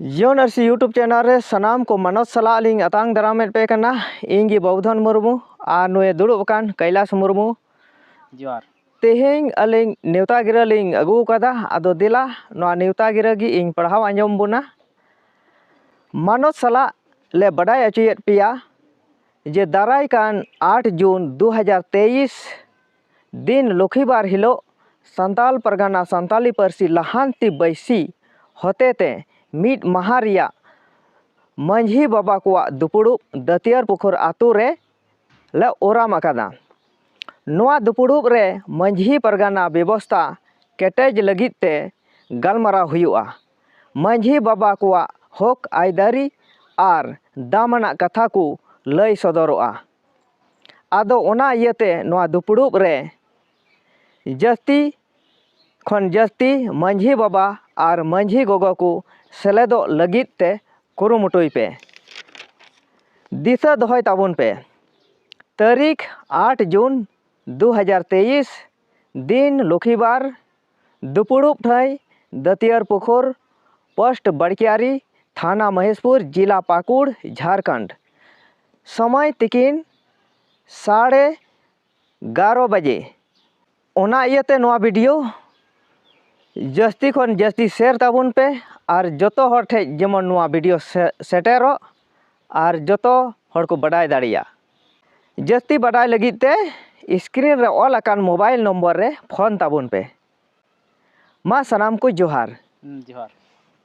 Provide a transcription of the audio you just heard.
यो नर्सी YouTube channel रे सनाम को मनोज सलाह लिंग अतांग दरामेट पे करना इंगी बौधन मुर्मू आ नुए दुड़ुब कान कैलाश मुर्मू जोहार तेहेंग अलिंग नेवता गिरा लिंग अगू कदा अदो दिला नोआ नेवता गिरा गी इंग पढ़ाव आंजम बुना मनोज सलाह ले बड़ाई अचुयत पिया जे दाराई कान 8 जून 2023 दिन लखीबार हिलो संताल परगना संताली परसी लहानती बैसी होते ते मीट महारिया मंझी बाबा को दुपुड़ुब दतियार पुखुर आतु रे ले ओराम अकादा नोआ दुपुड़ुब रे मंझी परगना व्यवस्था केटेज लगित ते गलमरा हुआ मंझी बाबा को हक आयदारी आर दामना कथा को लय सदरोआ आदो ओना इयते नोआ दुपुड़ुब रे जस्ती खन जस्ती मंझी बाबा आर मंझी गोगो को सेलेदो लगित ते कुरुमुटुई पे दिशा दोहय ताबुन पे तारीख 8 जून 2023 दिन लखीबार दुपुड़ुब ठाई दतियार पुखुर पोस्ट बड़कियारी थाना महेशपुर जिला पाकुड़ झारखंड समय तिकिन 11:30 बजे ओना इयते नोआ वीडियो जस्ती खन जस्ती शेयर ताबुन पे और जोतो हर ठे जेमन नोआ वीडियो सेटेरो और जोतो हर को बड़ाई दाड़िया जस्ती बड़ाई लगित ते स्क्रीन रे ऑल अकान मोबाइल नंबर रे फोन ताबुन पे मा सनाम को जोहार। जोहार।